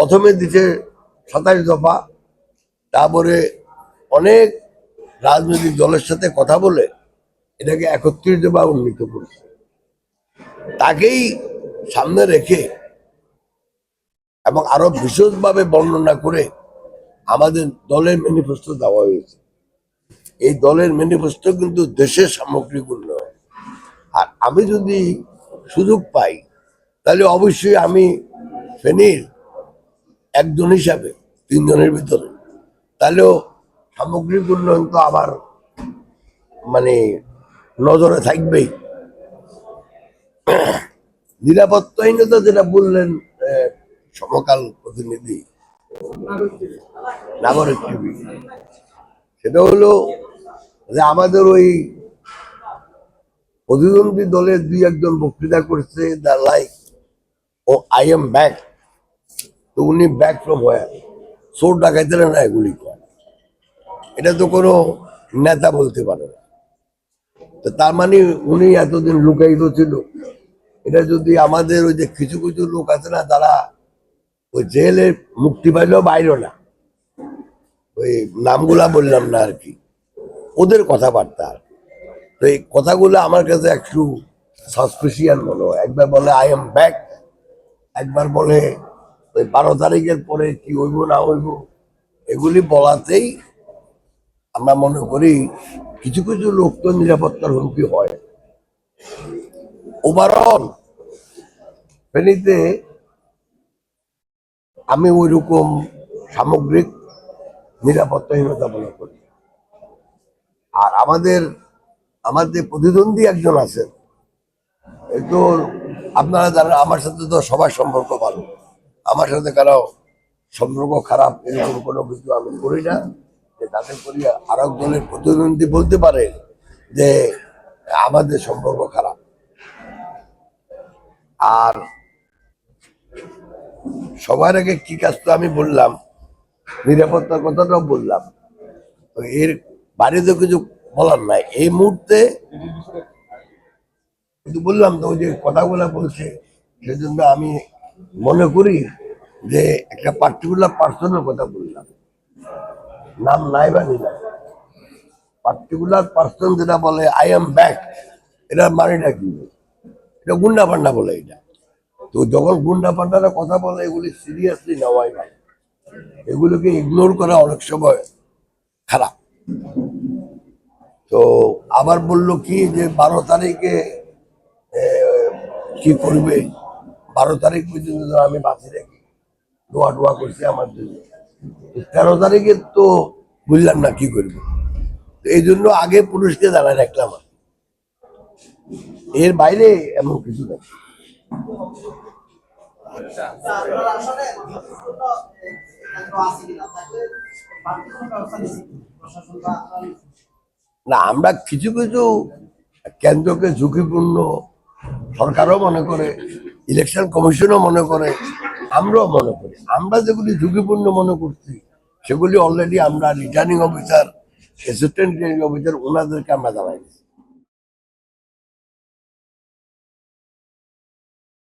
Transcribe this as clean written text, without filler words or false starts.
প্রথমে দিছে 27 দফা, তারপরে অনেক রাজনৈতিক দলের সাথে কথা বলে এটাকে 31 দফা উন্নীত করেছে। তাকেই সামনে রেখে এবং আরো বিশদভাবে বর্ণনা করে আমাদের দলের ম্যানিফেস্টো দেওয়া হয়েছে। এই দলের ম্যানিফেস্টো কিন্তু দেশের সামগ্রিক উন্নয়ন। আর আমি যদি সুযোগ পাই তাহলে অবশ্যই আমি ফেনীর একজন হিসাবে 3 জনের ভিতরে তাহলেও সামগ্রিক উন্নয়ন তো আবার মানে নজরে থাকবেই। নিরাপত্তাহীনতা যেটা বললেন সমকাল প্রতিনিধি নাগরিক টিভি, সেটা হলো যে আমাদের ওই প্রতিদ্বন্দ্বী দলের 2-1 বক্তৃতা করছে the like oh I am back. তো উনি ব্যাক ফ্রম হোয়ার? চোর ডাকাইতেরা না এগুলি কয়, এটা তো কোনো নেতা বলতে পারে না। তো তার মানে উনি এতদিন লুকায়িত ছিল। এটা যদি আমাদের ওই যে কিছু কিছু লোক আছে না, তারা ওই জেলে মুক্তি পাইলেও বাইর না, ওই নামগুলা বললাম না আর কি, ওদের কথাবার্তা। তো এই কথাগুলো আমার কাছে একটু সাসপিশিয়াস মনে হয়। একবার বলে আই এম ব্যাক, একবার বলে ওই 12 তারিখের পরে কি হইব না হইব, এগুলি বলাতেই আমরা মনে করি কিছু কিছু লোক তো নিরাপত্তার হুমকি হয়। ওভারঅল ফেনীতে আমি ওই রকম সামগ্রিক নিরাপত্তাহীনতা মনে করি। আর আমাদের প্রতিদ্বন্দ্বী একজন আছেন, এই তো আপনারা জানেন আমার সাথে তো সবার সম্পর্ক ভালো, আমার সাথে কারো সম্পর্ক খারাপ এরকম কোনো কিছু আমি করি না। যে তাদের করি আর এক দলের প্রতিদ্বন্দ্বী বলতে পারে যে আমাদের সম্পর্ক খারাপ। আর সবার আগে কি কাজটা আমি বললাম, নিরাপত্তার কথাটাও বললাম, তো এর বাইরে তো কিছু বলার নাই এই মুহূর্তে। কিন্তু বললাম তো ওই যে কথাগুলা বলছে, সেজন্য আমি মনে করি যে একটা পার্টিকুলার পার্সনের কথা বললাম, নাম নাই বা নিলাম। পার্টিকুলার পার্সন যেটা বলে আই এম ব্যাক, এটার মানেটা কি? এটা গুন্ডা পান্ডা বলে এটা। তো যখন গুন্ডা পান্ডারা কথা বলে এগুলি সিরিয়াসলি নেওয়াই ভালো, এগুলোকে ইগনোর করা অনেক সময় খারাপ। তো আবার বলল কি যে 12 তারিখে কি করবে, 12 তারিখ পর্যন্ত আমি বাঁচি রাখি, দোয়া টোয়া করছি আমার জন্য। 13 তারিখে তো বুঝলাম না কি করবো, এই জন্য আগে পুলিশকে জানাই রাখলাম। এর বাইরে এমন কিছু নেই। না, আমরা কিছু কিছু কেন্দ্রকে ঝুঁকিপূর্ণ, সরকারও মনে করে, ইলেকশন কমিশনও মনে করে, আমরাও মনে করি। আমরা যেগুলি ঝুঁকিপূর্ণ মনে করছি সেগুলি অলরেডি আমরা returning officer, assistant returning officer ওনাদেরকে আমরা জানাই।